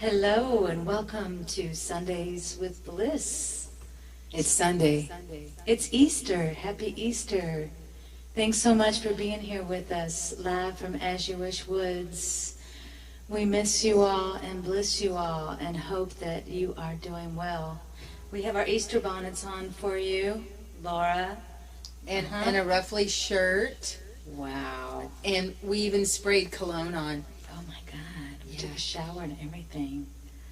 Hello and welcome to Sundays with Bliss. It's Sunday. It's Easter. Happy Easter. Thanks so much for being here with us, live from As You Wish Woods. We miss you all and bless you all and hope that you are doing well. We have our Easter bonnets on for you, Laura. And a ruffly shirt. Wow. And we even sprayed cologne on. Oh my God. We took a shower and everything.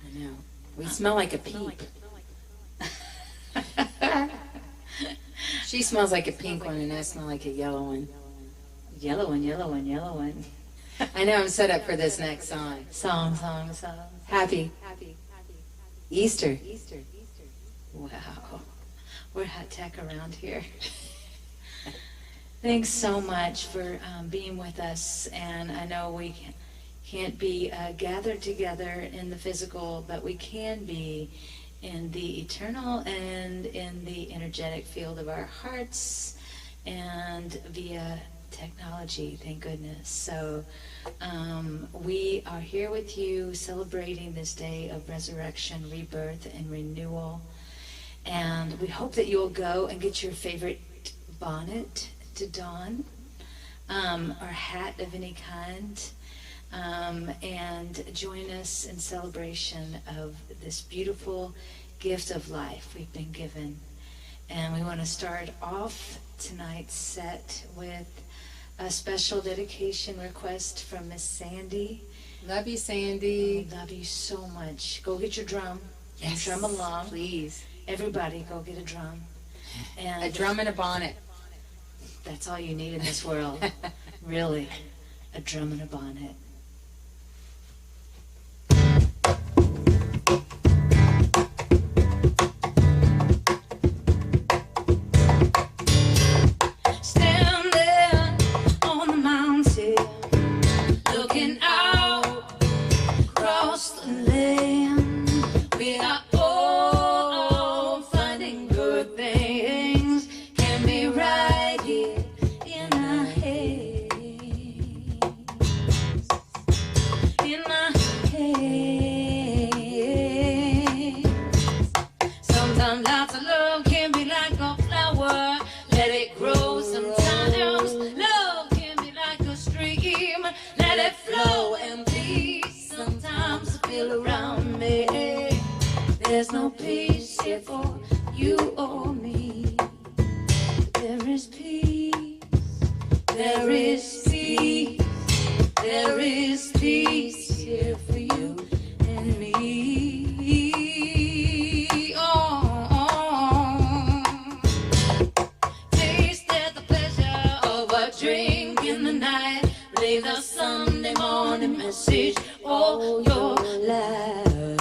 I know. We smell like a peep. She smells like a pink one and I smell like a yellow one. Yellow one, yellow one, yellow one. I know I'm set up for this next song. Song. Happy Easter. Wow. We're hot tech around here. Thanks so much for being with us. And I know we can't be gathered together in the physical, but we can be in the eternal and in the energetic field of our hearts and via technology, thank goodness. So we are here with you celebrating this day of resurrection, rebirth, and renewal. And we hope that you'll go and get your favorite bonnet to don, or hat of any kind, and join us in celebration of this beautiful gift of life we've been given. And we want to start off tonight's set with a special dedication request from Miss Sandy. Love you, Sandy. Love you so much. Go get your drum. Yes. And drum along. Please. Everybody go get a drum. And A drum and a bonnet. that's all you need in this world. Really. A drum and a bonnet. Standing on the mountain, looking out across the land, we are all finding good things can be right here in our heads, in our heads. Sometimes lots of love can be like a flower, let it grow. Sometimes love can be like a stream, let it flow and peace. Sometimes I feel around me there's no peace here for you or me. There is peace, there is peace, there is peace here for you and me. Tasted the pleasure of a drink in the night, leave the Sunday morning message all your life.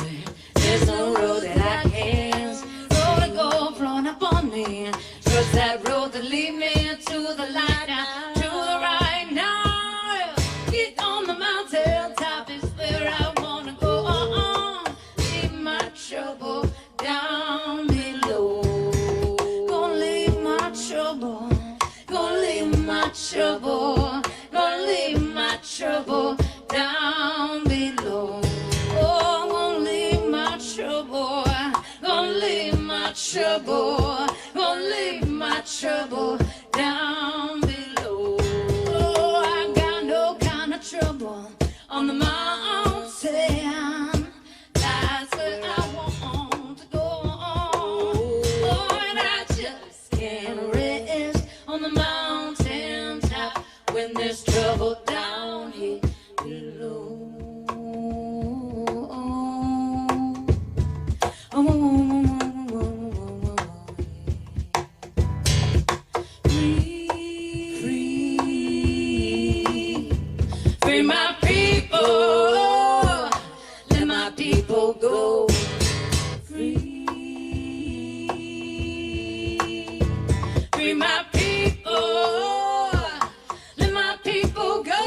There's no road that I can't, road to go flown up on me. Trust that road to lead me to the light, to the right now. Get on the mountain top is where I wanna go. Leave my trouble down below. Gonna leave my trouble, gonna leave my trouble, gonna leave my trouble down below. Oh, gonna leave my trouble, gonna leave my trouble, gonna leave my trouble down below. Oh, I got no kind of trouble on the mountain. That's where I want to go. Oh, and I just can't rest on the mountain top when there's trouble down here below. Free my people, let my people go. Free my people, let my people go.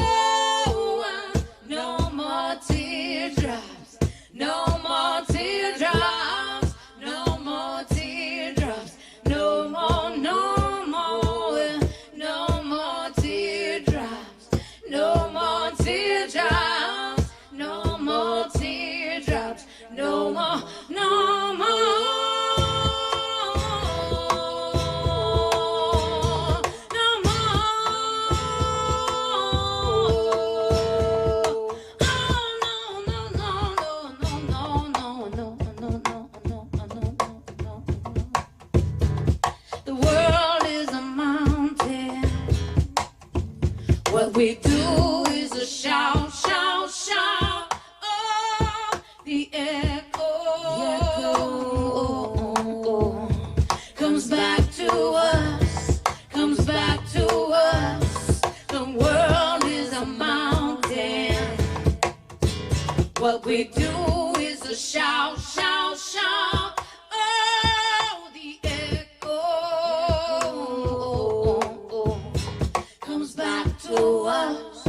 What we do is a shout, shout, shout. Oh, the echo comes back to us, comes back to us. The world is a mountain. What we do is a shout, shout, shout. Oh, the echo comes back to us,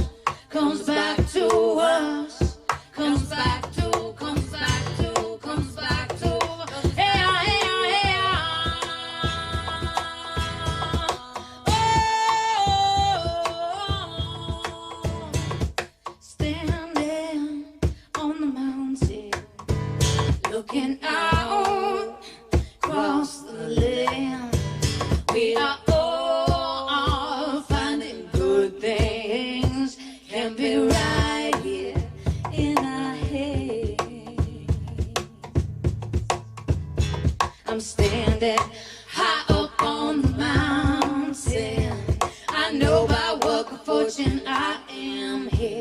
comes back to us, comes back to, comes back to, comes back to. Hey, hey, hey, standing on the mountain, looking out across the land. We are all finding good things can be right here in our head. I'm standing high up on the mountain. I know by what good fortune I am here.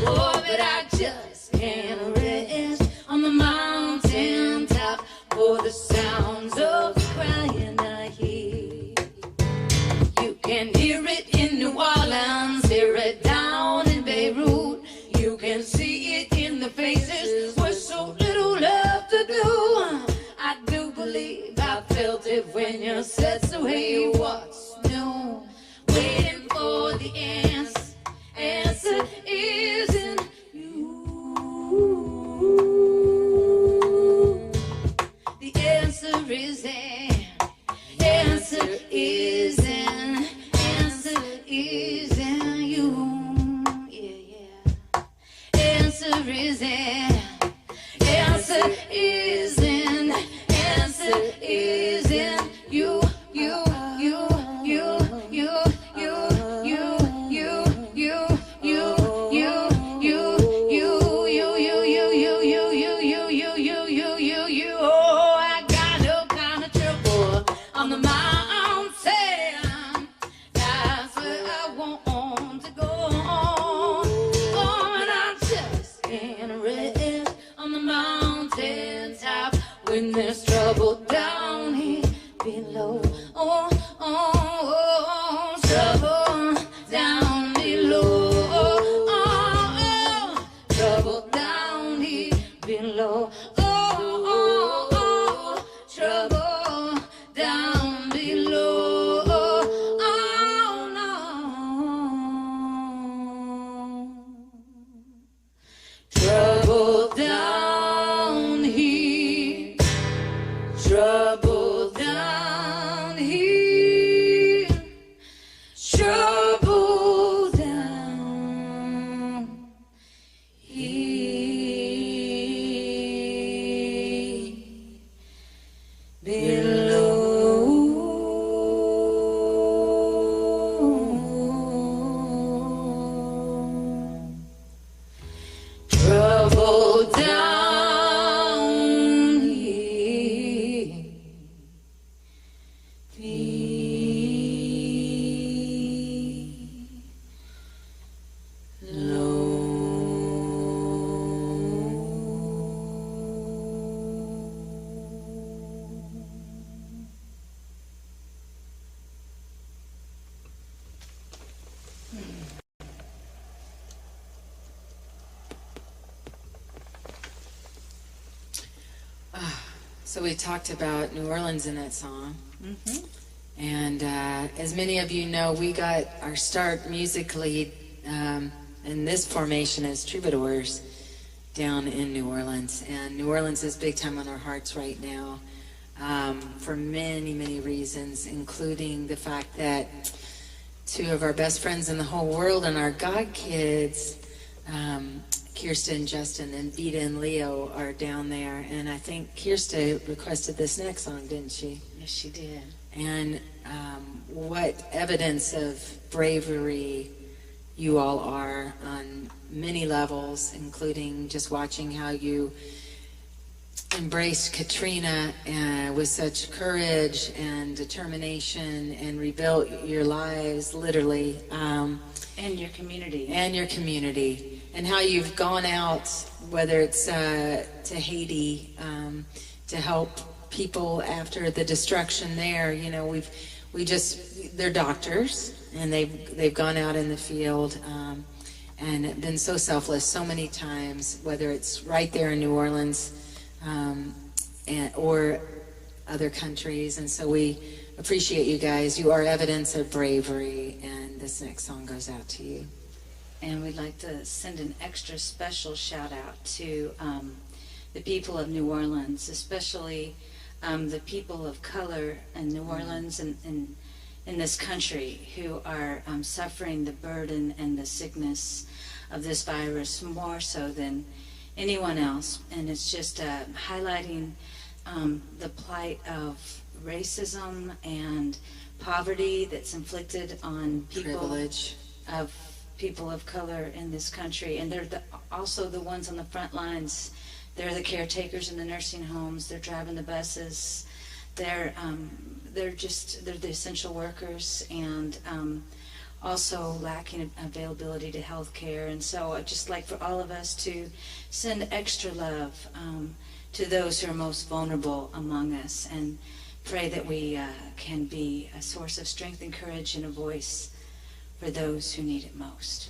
Oh, but I just can't rest on the mountain top for the sounds of crying I hear. You can hear it in New Orleans, hear it down in Beirut. You can see it in the faces with so little left to do. I do believe I felt it when you said so. Hey, what's new? Waiting for the answer. Answer is in you. The answer is in. Answer is in. Answer is in you. Yeah, yeah. Answer is in. Answer is in. Answer is in you. You, you, you, you, you, you, you, you, you, you, you, you. Oh, I got no kind of trouble on the mountain. That's where I want to go. Oh, and I just can't rest on the mountain top when there's trouble down here below. Oh, oh, oh, trouble down below. Oh, oh, trouble down here below. Oh, oh, oh, trouble down below. Oh, no. Trouble down here. Trouble down here. Trouble down here below. Trouble down here So we talked about New Orleans in that song. Mm-hmm. And as many of you know, we got our start musically in this formation as Troubadours down in New Orleans. And New Orleans is big time on our hearts right now for many, many reasons, including the fact that two of our best friends in the whole world and our God kids, Kirsten, Justin, and Vita and Leo are down there. And I think Kirsten requested this next song, didn't she? Yes, she did. And what evidence of bravery you all are on many levels, including just watching how you embraced Katrina with such courage and determination and rebuilt your lives, literally. And your community. And your community. And how you've gone out, whether it's to Haiti, to help people after the destruction there. You know, they're doctors, and they've gone out in the field and been so selfless so many times, whether it's right there in New Orleans or other countries. And so we appreciate you guys. You are evidence of bravery, and this next song goes out to you. And we'd like to send an extra special shout out to the people of New Orleans, especially the people of color in New Orleans and in this country who are suffering the burden and the sickness of this virus more so than anyone else. And it's just highlighting the plight of racism and poverty that's inflicted on people of color in this country. And they're also the ones on the front lines. They're the caretakers in the nursing homes. They're driving the buses. They're the essential workers, and also lacking availability to health care. And so I'd just like for all of us to send extra love to those who are most vulnerable among us, and pray that we can be a source of strength and courage and a voice for those who need it most.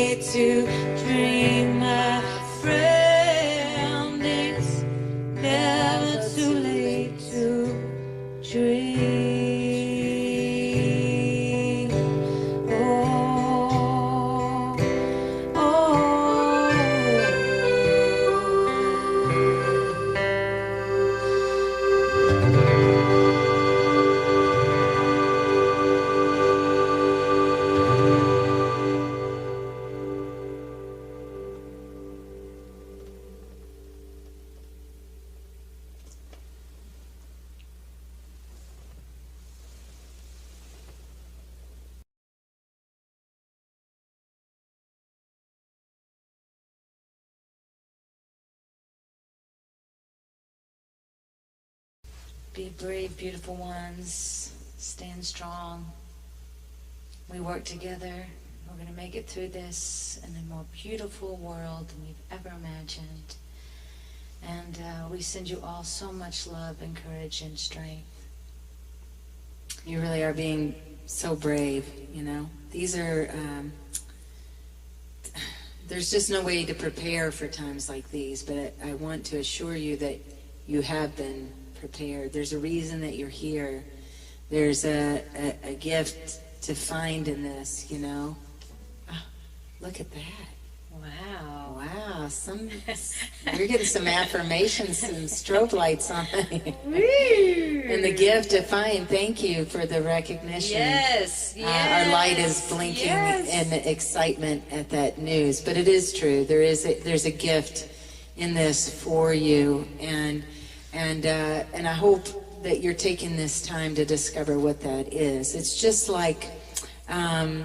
late to dream, my friend. It's never too late to dream. Be brave, beautiful ones. Stand strong. We work together. We're going to make it through this in a more beautiful world than we've ever imagined. And we send you all so much love and courage and strength. You really are being so brave, you know. These are, there's just no way to prepare for times like these, but I want to assure you that you have been prepared. There's a reason that you're here. There's a gift to find in this, you know. Oh, look at that. Wow. Wow. You're getting some affirmations, some strobe lights on. And the gift to find. Thank you for the recognition. Yes. Our light is blinking in excitement at that news. But it is true. There's a gift in this for you. And I hope that you're taking this time to discover what that is. It's just like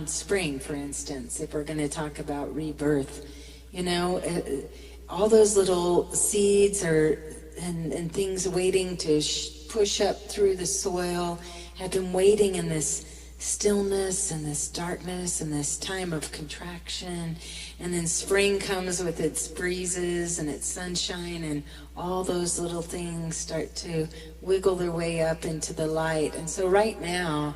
spring, for instance, if we're going to talk about rebirth. You know, all those little seeds and things waiting to push up through the soil have been waiting in this stillness and this darkness and this time of contraction. And then spring comes with its breezes and its sunshine, and all those little things start to wiggle their way up into the light. And so right now,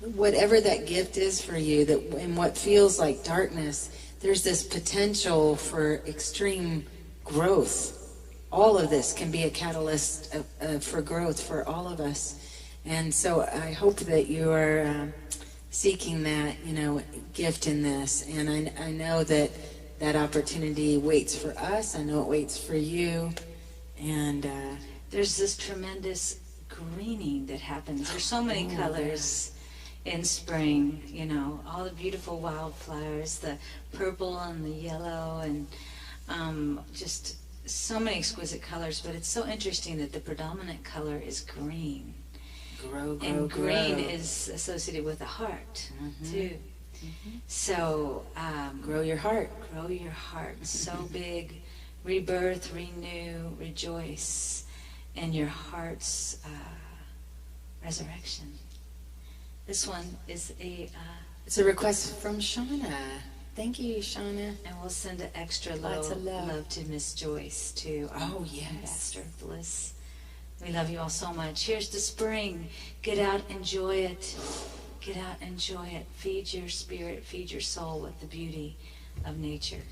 whatever that gift is for you, that in what feels like darkness, there's this potential for extreme growth. All of this can be a catalyst for growth for all of us. And so I hope that you are seeking that, you know, gift in this. And I know that opportunity waits for us. I know it waits for you. And there's this tremendous greening that happens. There's so many colors in spring, you know, all the beautiful wildflowers, the purple and the yellow, and just so many exquisite colors. But it's so interesting that the predominant color is green. Grow, and green is associated with the heart, too. So grow your heart. Grow your heart. So big. Rebirth, renew, rejoice in your heart's resurrection. This one is it's a request from Shauna. Thank you, Shauna. And we'll send an extra love to Miss Joyce, too. Oh, yes. Ambassador of Bliss. We love you all so much. Here's the spring. Get out, enjoy it. Get out, enjoy it. Feed your spirit, feed your soul with the beauty of nature.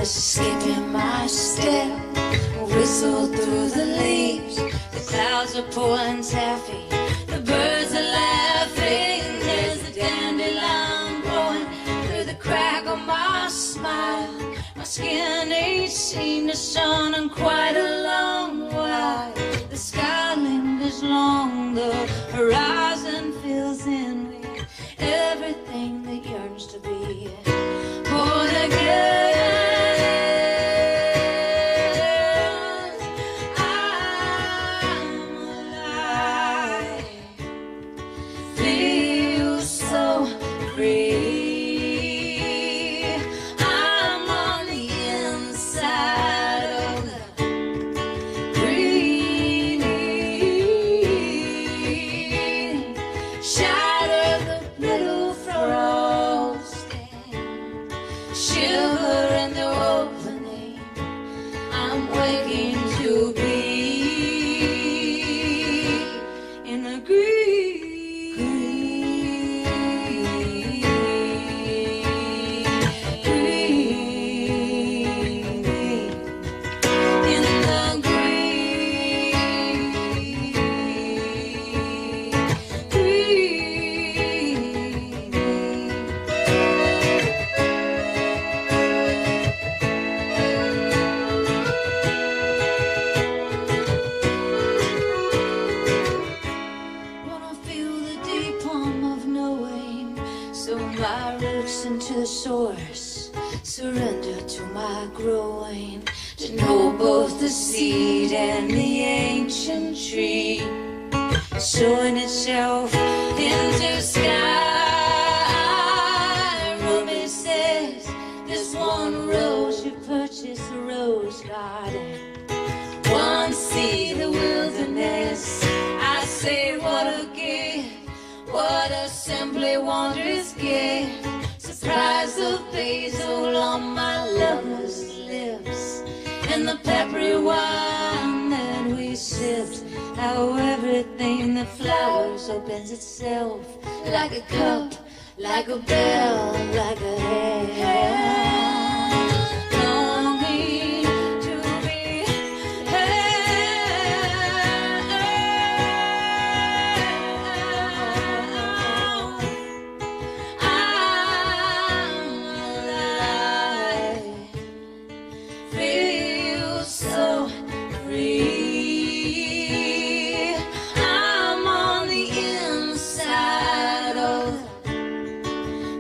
Escaping my step, whistle through the leaves. The clouds are pouring taffy, the birds are laughing. There's a dandelion growing through the crack of my smile. My skin ain't seen the sun in quite a long while. The sky lingers long, the horizon fills in with everything that yearns to be born again. my growing, to know both the seed and the ancient tree, showing itself into sky. Ruby says, this one rose you purchased a rose garden, one seed the wilderness. I say, what a gift, what a simply wondrous gift. Surprise of basil on my lover's lips, and the peppery wine that we sipped. How everything that flowers opens itself, like a cup, like a bell, like a hand. Longing to be I'm alive, feel so free. I'm on the inside of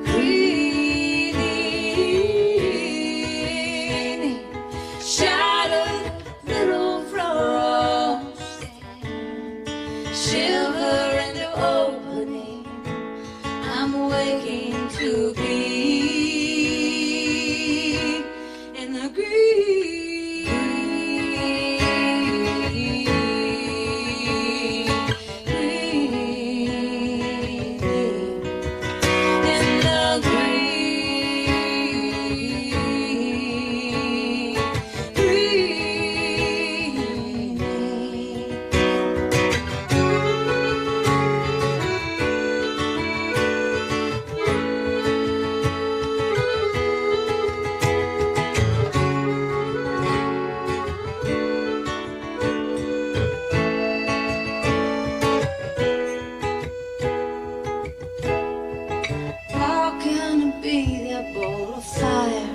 green, shattered little frost, shiver in the opening. I'm waking to be in the How can it be that bolt of fire,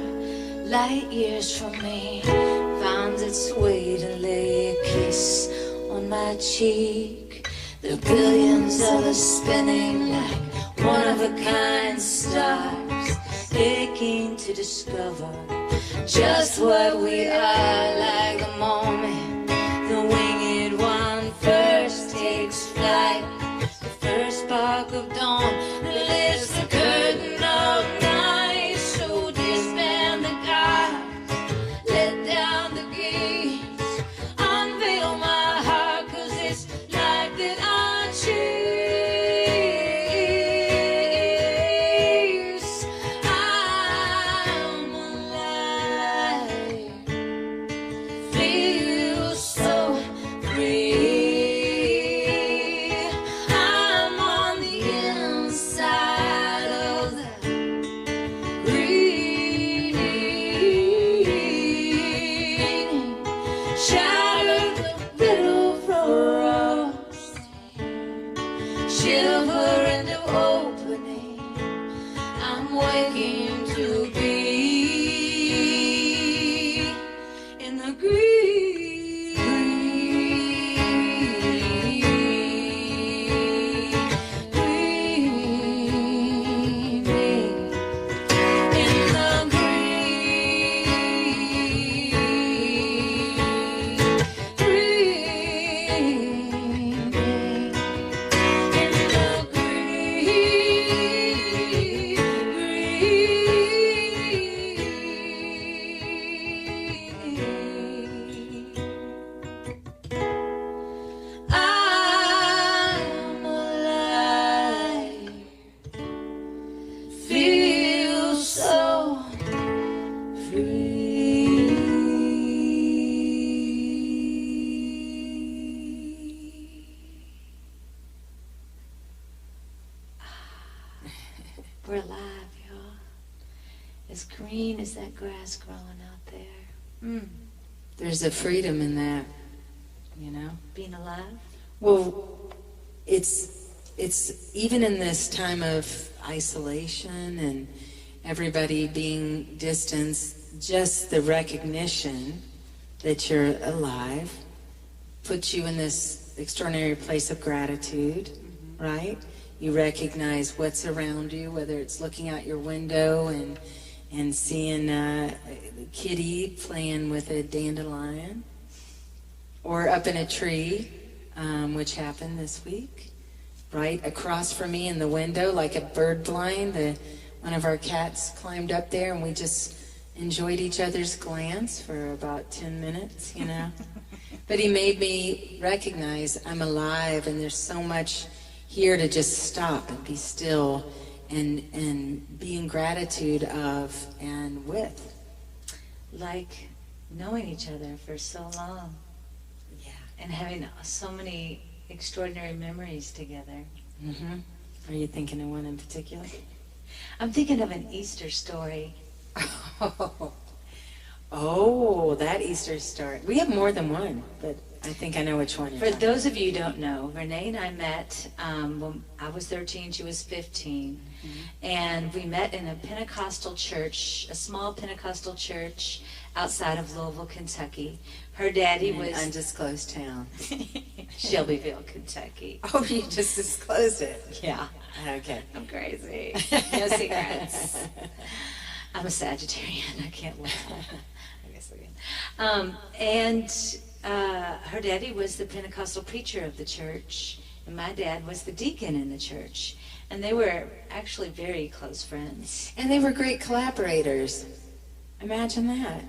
light years from me, finds its way to lay a kiss on my cheek? The billions of us spinning like one-of-a-kind stars, aching to discover just what we are. Like the moment the winged one first takes flight, the first spark of dawn that lifts the curtain of night. So disband the guards, let down the gates, unveil my heart, 'cause it's like that I chase. I'm alive, feel so free. I'm on the inside of the green, shattered little frost, shiver in the opening. I'm waking to be in the I'm alive, feel so free. We're alive, y'all. As green as that grass growing out there. There's a freedom in that, you know? Being alive. Well, it's even in this time of isolation and everybody being distanced, just the recognition that you're alive puts you in this extraordinary place of gratitude, right? You recognize what's around you, whether it's looking out your window and and seeing Kitty playing with a dandelion, or up in a tree, which happened this week, right across from me in the window, like a bird blind. One of our cats climbed up there, and we just enjoyed each other's glance for about 10 minutes, you know. But he made me recognize I'm alive, and there's so much here to just stop and be still and be in gratitude of and with. Like knowing each other for so long. Yeah. And having so many extraordinary memories together. Mm-hmm. Are you thinking of one in particular? I'm thinking of an Easter story. Oh, that Easter story. We have more than one, but I think I know which one. For those of you who don't know, Renee and I met when I was 13, she was 15. And we met in a Pentecostal church, a small Pentecostal church outside of Louisville, Kentucky. Her daddy was... undisclosed town. Shelbyville, Kentucky. Oh, you just disclosed it. Yeah. Okay. I'm crazy. No secrets. I'm a Sagittarian. I can't lie. I guess I can. Her daddy was the Pentecostal preacher of the church, and my dad was the deacon in the church. And they were actually very close friends. And they were great collaborators. Imagine that.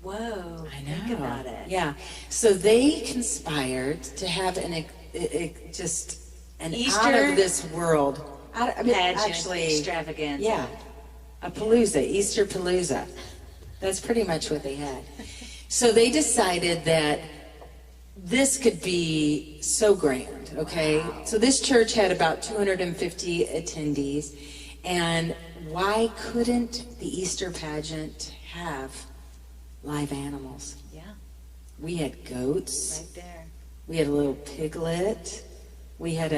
Whoa. I know. Think about it. Yeah. So they conspired to have just an Easter out of this world pageant actually extravaganza. Yeah. A palooza, Easter palooza. That's pretty much what they had. So they decided that this could be so grand, okay? Wow. So this church had about 250 attendees, and why couldn't the Easter pageant have live animals? Yeah, We had goats. right there. We had a little piglet. We had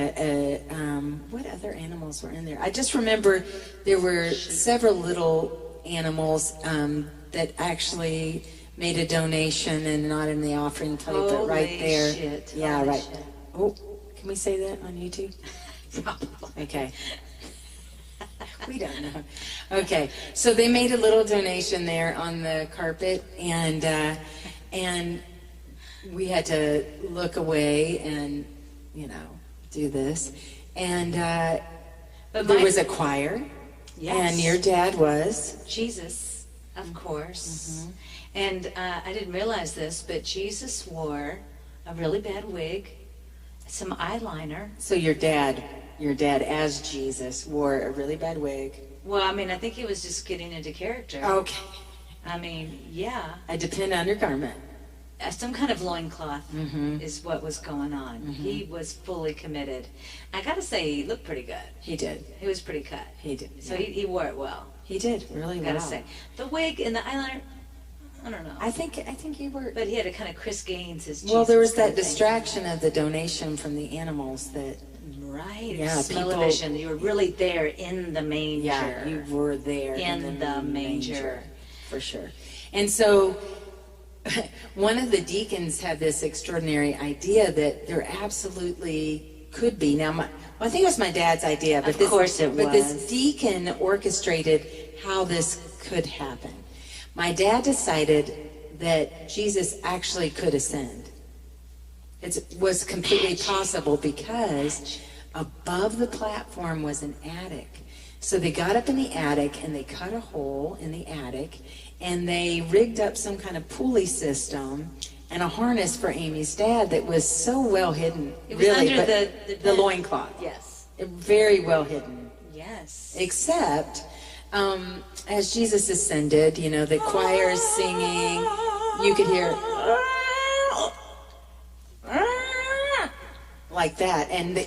what other animals were in there? I just remember there were several little animals that actually made a donation, and not in the offering plate, but right Holy there. shit. Yeah, Holy right. shit. Oh, can we say that on YouTube? Probably. Okay. We don't know. Okay, so they made a little donation there on the carpet, and we had to look away and, do this. And But there was a choir, Yes. and your dad was. Jesus, of course. And I didn't realize this, but Jesus wore a really bad wig, some eyeliner. So your dad as Jesus wore a really bad wig. Well, I mean, I think he was just getting into character. Okay. I mean, yeah. A depend undergarment. Some kind of loincloth Mm-hmm. is what was going on. He was fully committed. I gotta say, he looked pretty good. He did. He was pretty cut. He did. So yeah. he wore it well. He did really I well. gotta say. The wig and the eyeliner, I don't know. I think you were. But he had a kind of Chris Gaines as Jesus. Well, there was kind that of thing. distraction of the donation from the animals that. Right. Yeah, Smell-o-vision. You were really there in the manger. Yeah, you were there In the manger. for sure. And so, one of the deacons had this extraordinary idea that there absolutely could be. Now, I think it was my dad's idea, but Of course it But this was. deacon orchestrated how this could happen. My dad decided that Jesus actually could ascend. It was completely possible because above the platform was an attic. So they got up in the attic and they cut a hole in the attic and they rigged up some kind of pulley system and a harness for Amy's dad that was so well hidden. It was really, under but the loincloth. Yes. Very well hidden. Yes. Except, as Jesus ascended, the choir is singing, you could hear like that, and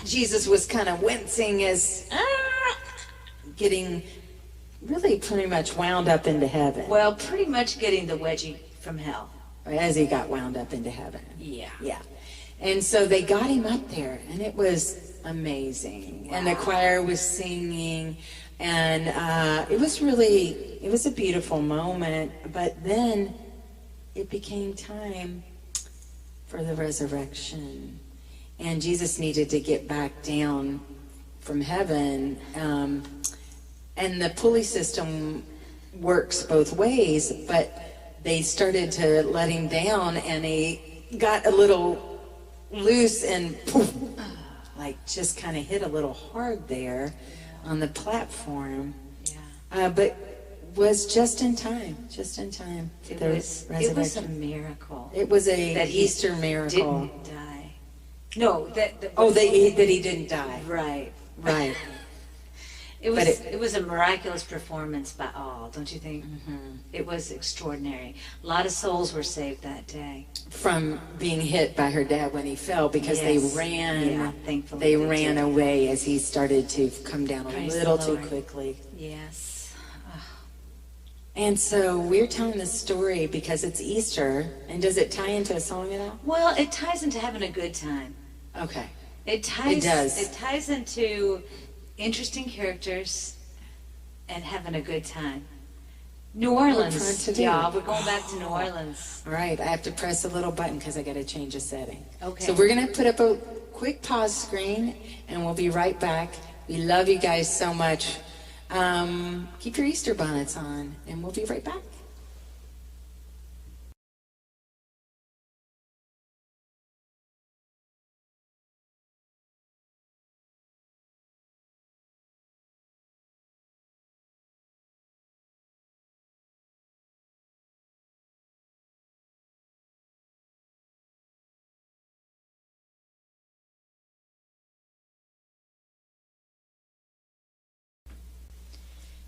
Jesus was kind of wincing as getting really pretty much wound up into heaven. Well, pretty much getting the wedgie from hell. As he got wound up into heaven. Yeah. Yeah. And so they got him up there, and it was amazing. Wow. And the choir was singing, and it was a beautiful moment. But then it became time for the resurrection. And Jesus needed to get back down from heaven. And the pulley system works both ways, but they started to let him down, and he got a little loose and poof, like just kind of hit a little hard there on the platform. Yeah. But was just in time for the resurrection. It was a miracle. It was a Easter miracle. Didn't die. No, that he didn't die. Right. Right. It was a miraculous performance by all, don't you think? Mm-hmm. It was extraordinary. A lot of souls were saved that day. From being hit by her dad when he fell, because they ran. Yeah, thankfully they ran away as he started to come down Praise a little the too Lord. quickly. Yes. And so we're telling this story because it's Easter. And does it tie into a song at all? Well, it ties into having a good time. Okay. It does. It ties into interesting characters and having a good time. New Orleans. Yeah, we're going back to New Orleans. All right, I have to press a little button because I got to change a setting. Okay. So we're going to put up a quick pause screen, and we'll be right back. We love you guys so much. Keep your Easter bonnets on, and we'll be right back.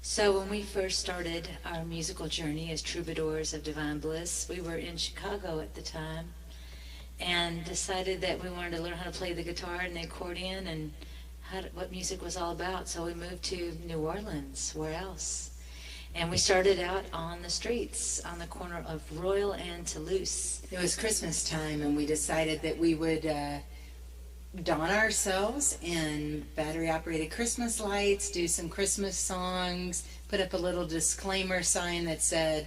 So when we first started our musical journey as Troubadours of Divine Bliss, we were in Chicago at the time and decided that we wanted to learn how to play the guitar and the accordion and what music was all about. So we moved to New Orleans. Where else? And we started out on the streets on the corner of Royal and Toulouse. It was Christmas time, and we decided that we would don ourselves in battery-operated Christmas lights, do some Christmas songs, put up a little disclaimer sign that said,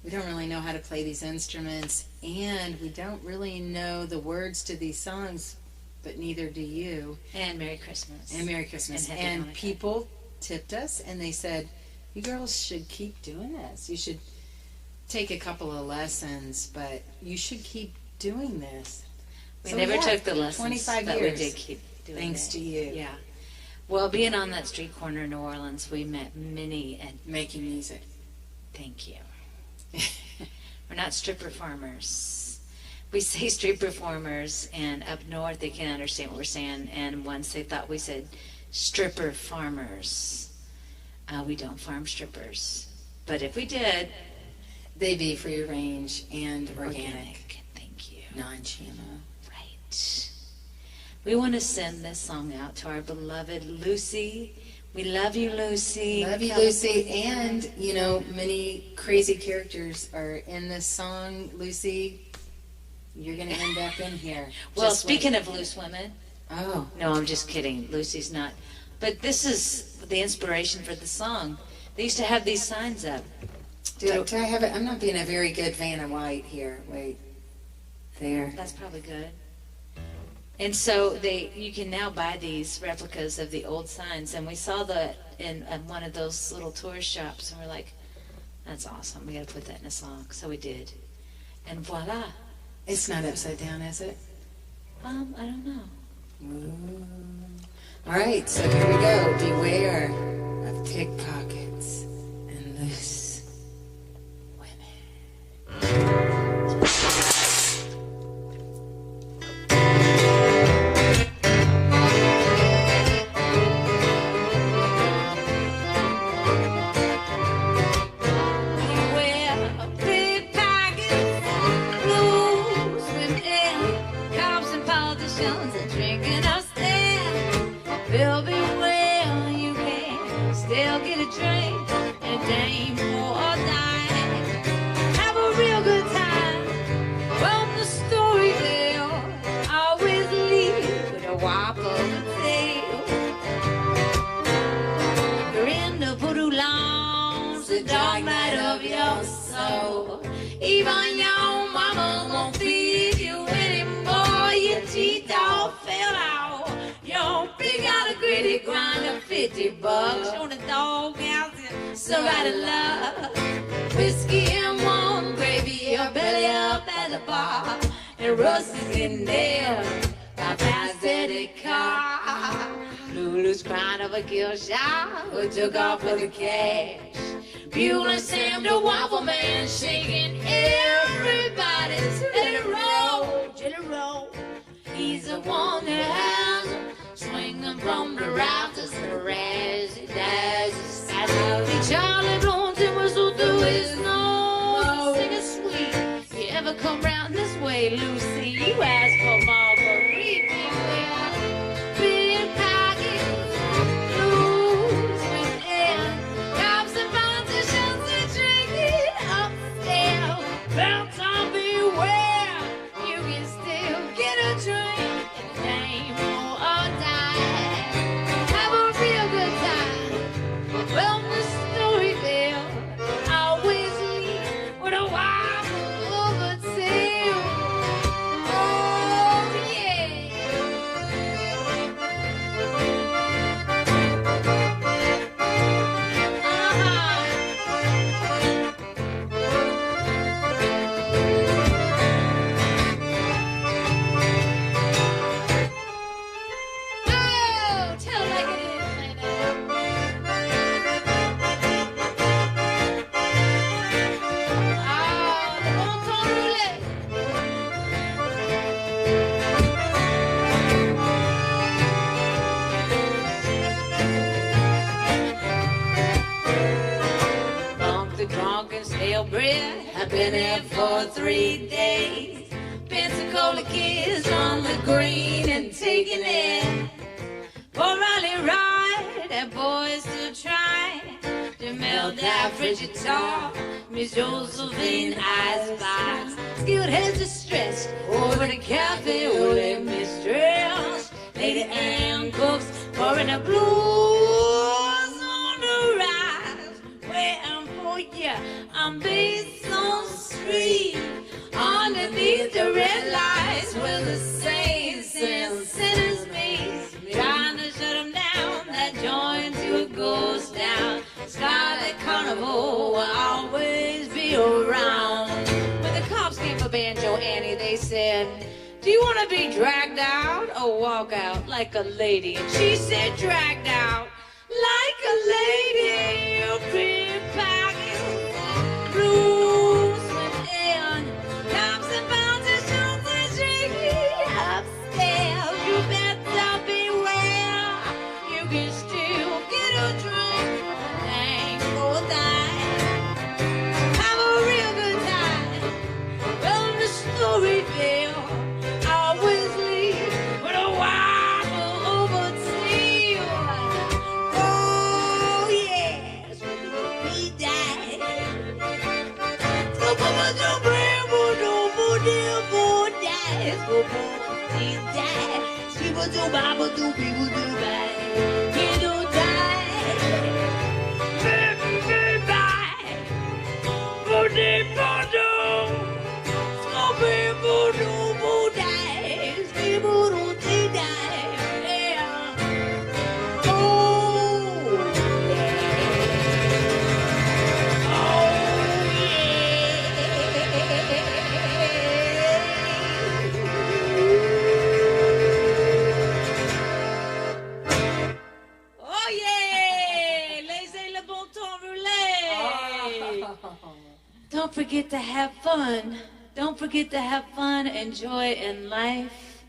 we don't really know how to play these instruments, and we don't really know the words to these songs, but neither do you. And Merry Christmas. And Merry Christmas. And And people tipped us, and they said, you girls should keep doing this. You should take a couple of lessons, but you should keep doing this. We never took the lessons, 25 but years. we did keep doing Thanks it. to you. Yeah. Well, being on that street corner in New Orleans, we met many, and Making music. thank you. We're not strip performers. We say street performers, and up north they can't understand what we're saying, and once they thought we said stripper farmers. We don't farm strippers. But if we did, They be free range and organic. organic. Thank you. Non-GMO. Right. We want to send this song out to our beloved Lucy. We love you, Lucy. Love you, Lucy. And, you know, many crazy characters are in this song. Lucy, you're going to end up in here. Well, Just speaking wait. of loose women, Oh, no, I'm just kidding. Lucy's not. But this is the inspiration for the song. They used to have these signs up. do I have it? I'm not being a very good Vanna White here. Wait. There. That's probably good. And so you can now buy these replicas of the old signs. And we saw that in one of those little tourist shops, and we're like, that's awesome. We got to put that in a song. So we did. And voila. It's not upside down, is it? I don't know. Ooh. All right, so here we go. Beware of pickpockets and loose women. Beware of pickpockets, loose women, cops and politicians are drinking upstairs. Bill, beware, you can still get a drink and a dame for a dime. Have a real good time from the story there. Always leave with a whopper tail. You're in the voodoo lounge, the dark night of your soul. Even your mama won't feed you anymore. Your teeth all fell out. You don't pick out a gritty grind of $50 on the dog house in somebody love. Whiskey and warm gravy, your belly up at the bar. And Russ is getting there, I passed the car. Lulu's crying over kill shot, who took off with the cash. Buell and Sam, the waffle man, shaking everybody's jelly roll, jelly roll. He's the one that has them, swinging from the rafters and the razzie dazzes. Charlie blows and whistles through his nose, singing sweet. You ever come round this way, Lucy? You ask for Marguerite. Big pockets, blues with air, cops and politicians and drinking upstairs. Bounce on beware, you can still get a drink in the name or die. Have a real good time. Well, the Storyville always leave with a wobble of a tail. Oh, yeah. Oh, tell it like it is, baby. Monk the drunk and stale bread. I've been here for 3 days. Pensacola kids on the green and taking it. Poor Riley ride, that boy still trying to melt that frigid tar. Miss Josephine icebox, skilled heads distressed over the cafe, only mistress. Lady Ann cooks, pouring the blues on the rise. Waiting for ya, I'm based on street. Underneath the red lights where the saints and sinners meet. Trying to shut them down, that joint to a ghost town. Scarlet Carnival will always be around. When the cops came for Banjo Annie, they said, do you want to be dragged out or walk out like a lady? And she said, dragged out like a lady. You pickpocket, blues with Ann, cops and politicians and shaking upstairs. You better beware. You can still get a drink, thank for that. Have a real good time. Well, the Storyville always leave with a wobble over tail. Oh yes, we die. Oh yeah, laissez le bon temps rouler. Don't forget to have fun. Don't forget to have fun and joy in life,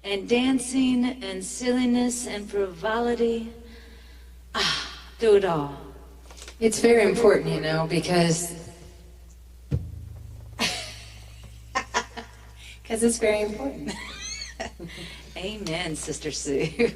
and dancing and silliness and frivolity. Do it all. It's very important, you know, because it's very important. Amen, Sister Sue.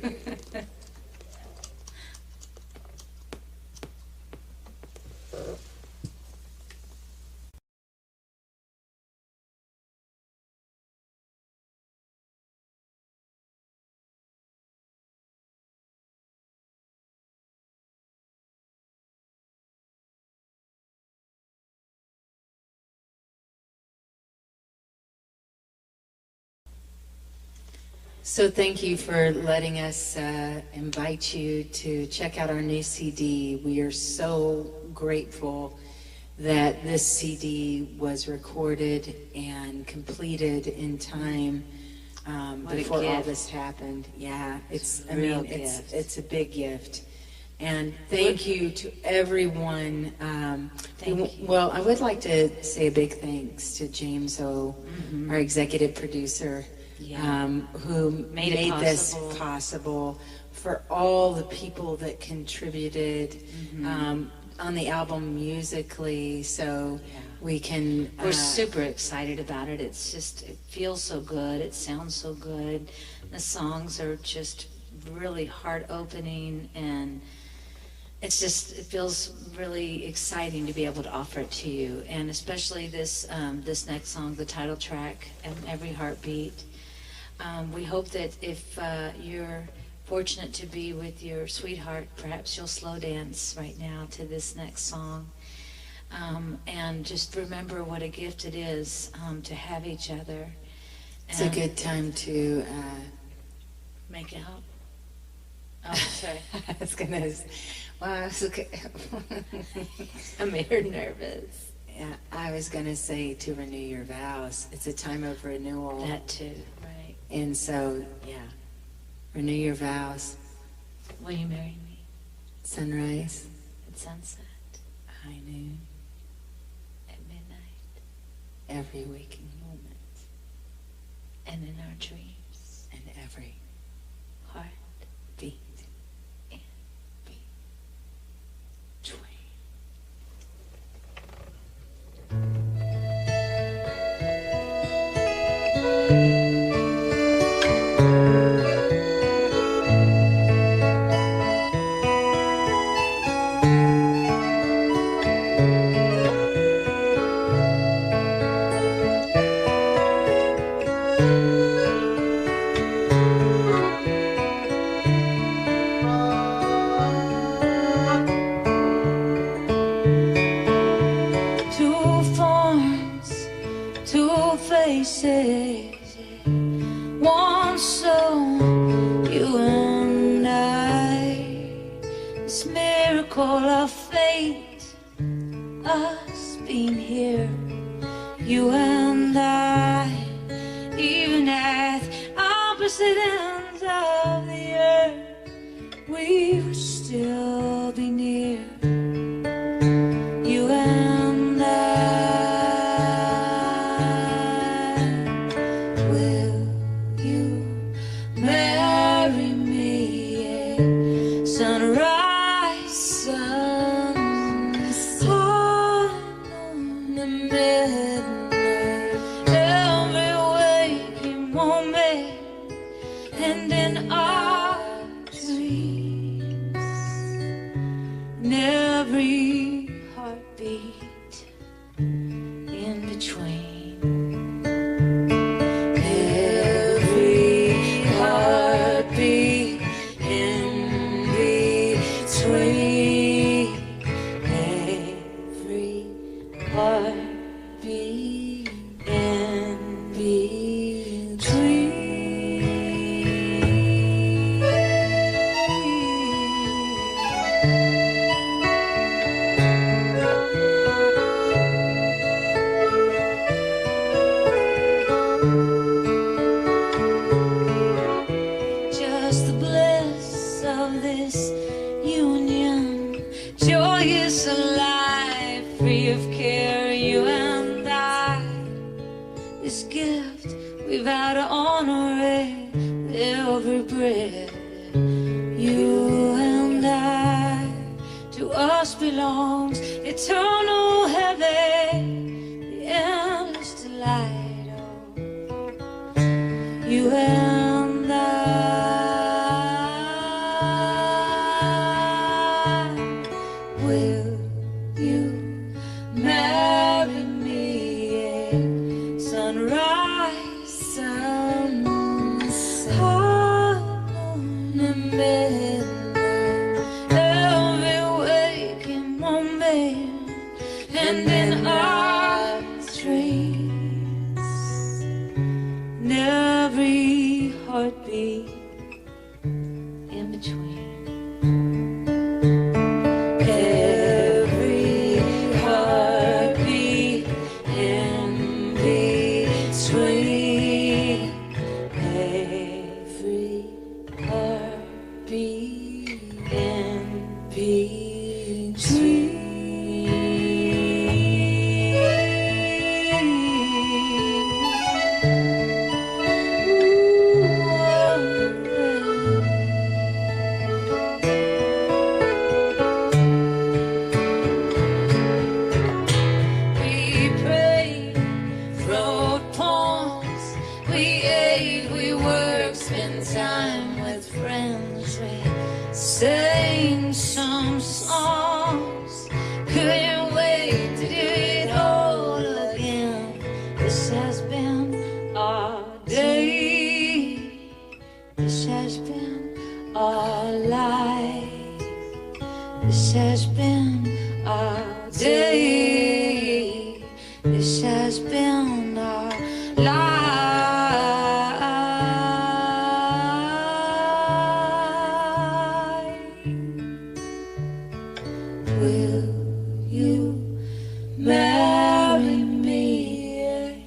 So thank you for letting us invite you to check out our new CD. We are so grateful that this CD was recorded and completed in time before all this happened. Yeah, it's a it's a big gift. And thank you to everyone. Well, I would like to say a big thanks to James O, our executive producer, who made this possible, for all the people that contributed on the album musically, so we can... We're super excited about it. It's just, it feels so good. It sounds so good. The songs are just really heart-opening, and it's just, it feels really exciting to be able to offer it to you. And especially this this next song, the title track, and Every Heartbeat. We hope that if you're fortunate to be with your sweetheart, perhaps you'll slow dance right now to this next song. And just remember what a gift it is to have each other. It's a good time to make out. Oh, sorry. I was gonna. Well, I was okay. I'm here nervous. Yeah, I was gonna say to renew your vows. It's a time of renewal. That too, right? And so, renew your vows. Will you marry me? Sunrise. At sunset. High noon. At midnight. Every waking moment. And in our dreams. And every heart beat. And beat. Twain. One soul, you and I. This miracle of fate, us being here, you and I. Even at opposite ends of the earth, we would still be near. You and I. Belongs eternal heaven, the endless delight. Oh, you and I. Will you marry me? Sunrise, sunset, on the midnight. And in our dreams, and every heartbeat in between, every sing some songs. Couldn't wait to do it all again. This has been our day. This has been our life. This has been our day. This has been our life. Will you marry me?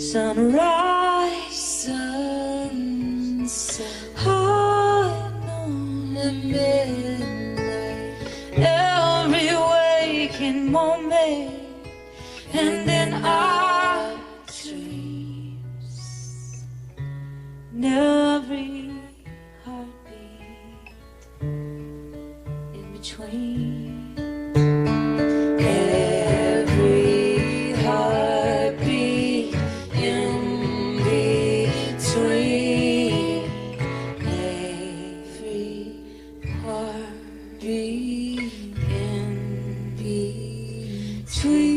Sunrise, sunset, high noon and midnight, every waking moment, and in our dreams, and every heartbeat in between. Every heartbeat in between. Every heartbeat in between.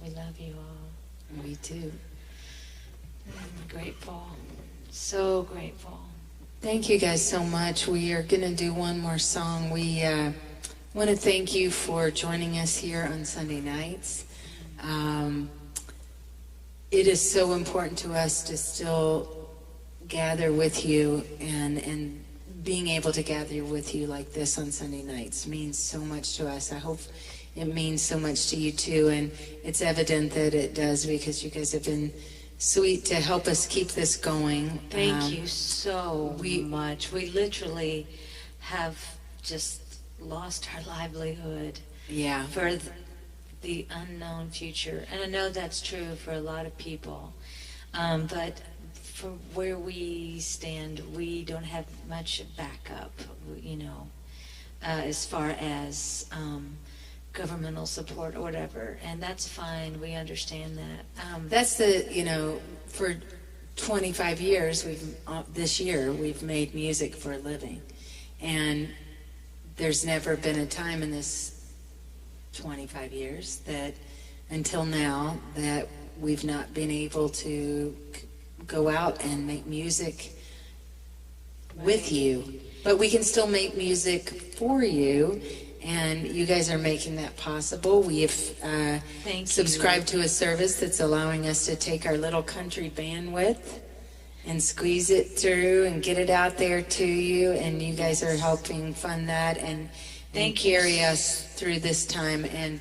We love you all. We do. I'm grateful. So grateful. Thank you guys so much. We are going to do one more song. We want to thank you for joining us here on Sunday nights. It is so important to us to still gather with you, and being able to gather with you like this on Sunday nights means so much to us. I hope it means so much to you too, and it's evident that it does, because you guys have been sweet to help us keep this going. Thank you so much. We literally have just lost our livelihood for the unknown future. And I know that's true for a lot of people. But for where we stand, we don't have much backup, you know, as far as governmental support or whatever, and that's fine. We understand that. That's for 25 years, this year, we've made music for a living. And there's never been a time in this 25 years that, until now, that we've not been able to go out and make music with you. But we can still make music for you. And you guys are making that possible. We have subscribed to a service that's allowing us to take our little country bandwidth and squeeze it through and get it out there to you. And you guys are helping fund that and carry us through this time. And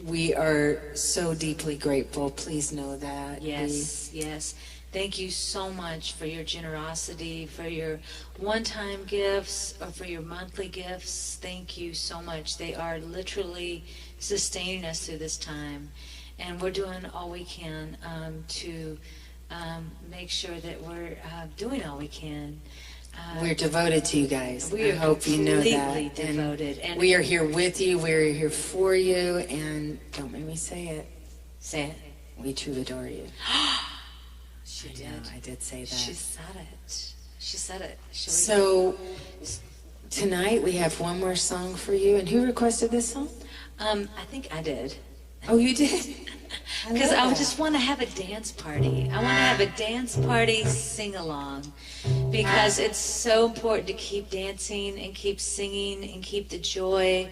we are so deeply grateful. Please know that. Yes, yes. Thank you so much for your generosity, for your one-time gifts, or for your monthly gifts. Thank you so much. They are literally sustaining us through this time. And we're doing all we can to make sure that we're doing all we can. We're devoted to you guys. We I hope you know that. Completely devoted. And we are here with you. We're here for you. And don't make me say it. Say it. We truly adore you. I did say that. She said it. She said it. So tonight we have one more song for you. And who requested this song? I think I did. Oh, you did? Because I just want to have a dance party. I want to have a dance party sing-along. Because it's so important to keep dancing and keep singing and keep the joy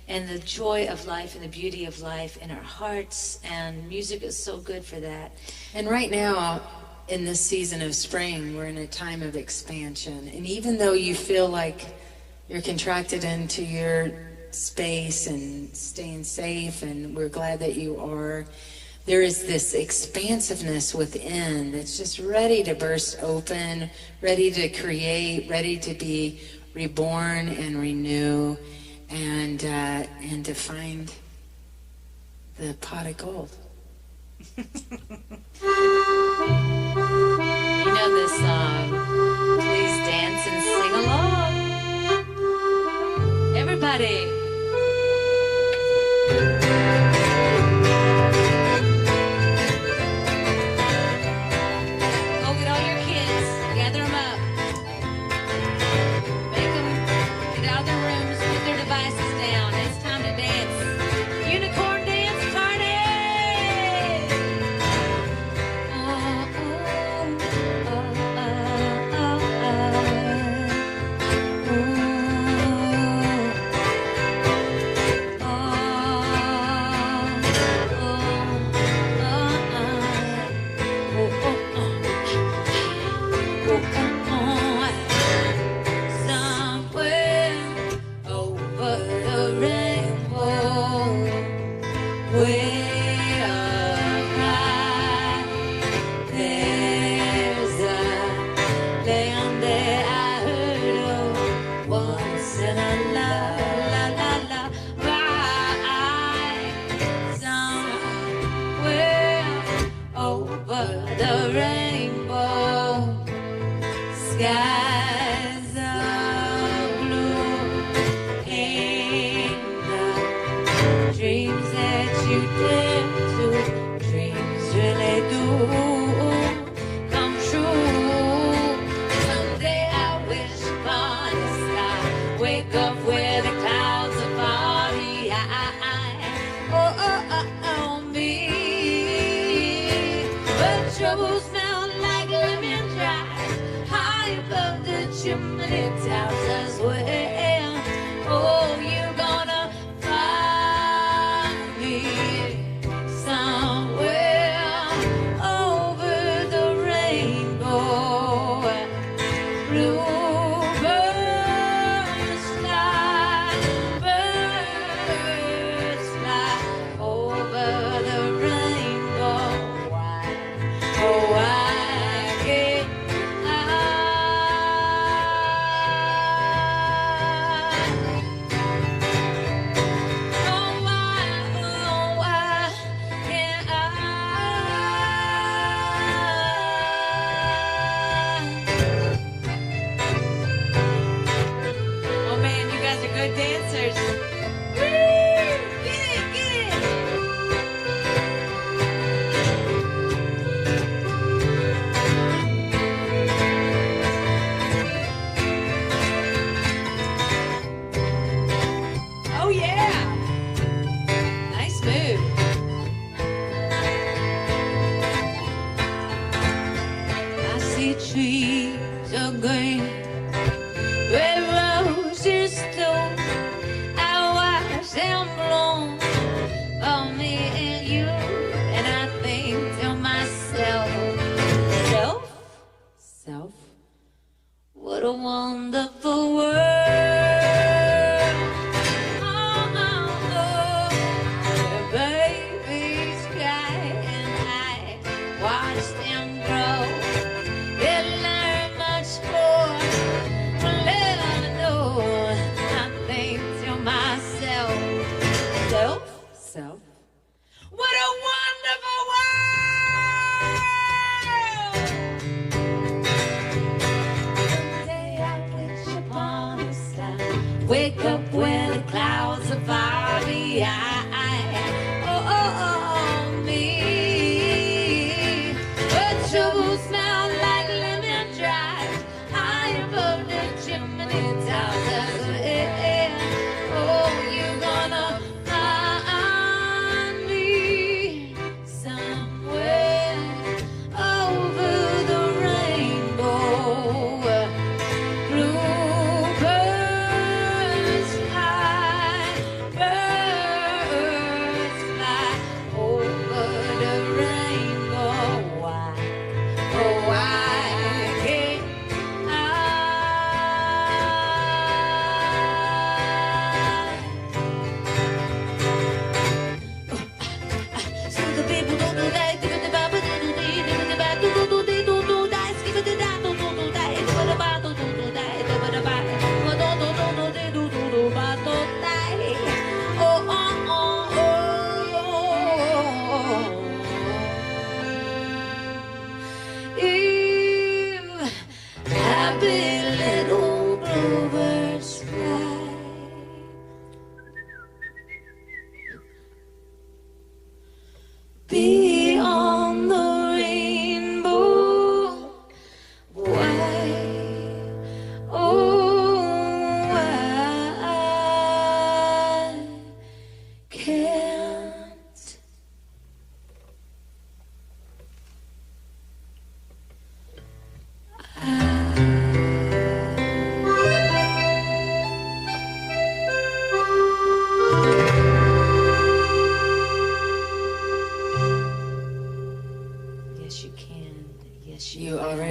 and the joy of life and the beauty of life in our hearts. And music is so good for that. And right now, in this season of spring, we're in a time of expansion. And even though you feel like you're contracted into your space and staying safe, and we're glad that you are, there is this expansiveness within that's just ready to burst open, ready to create, ready to be reborn and renew, and to find the pot of gold. You know this song. Please dance and sing along. Everybody. Go get all your kids. Gather them up. Make them get out of their rooms, put their devices down. It's time to dance. Unicorn dance party! Somewhere over the rainbow, way up high, there's a land that I heard of once in a la la la la ride. Somewhere over the rainbow, skies are blue, and the dreams that you dare to, dreams really do come true. Someday I wish upon a sky, wake up where the clouds are party. Oh, me. But troubles melt like lemon drops high above the chimney tops as well. Oh, you're gonna find me somewhere over the rainbow. Bluebirds fly, birds fly over the rainbow. Why, oh, why can't I?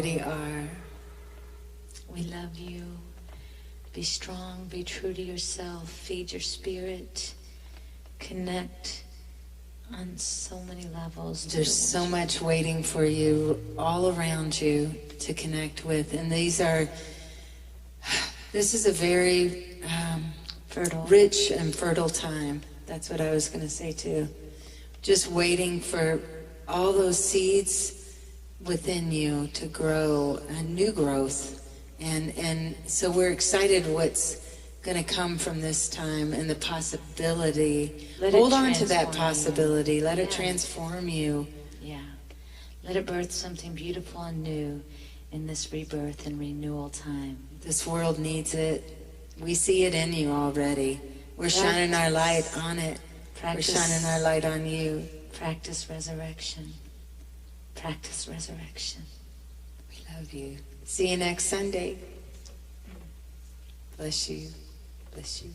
already are. We love you. Be strong, be true to yourself, feed your spirit, connect on so many levels. There's so much waiting for you all around you to connect with. And this is a very fertile, rich and fertile time. That's what I was going to say too. Just waiting for all those seeds within you to grow, a new growth. And so we're excited what's going to come from this time and the possibility. Hold on to that possibility. You. Let it transform you. Yeah. Let it birth something beautiful and new in this rebirth and renewal time. This world needs it. We see it in you already. We're shining our light on it. We're shining our light on you. Practice resurrection. Practice resurrection. We love you. See you next Sunday. Bless you. Bless you.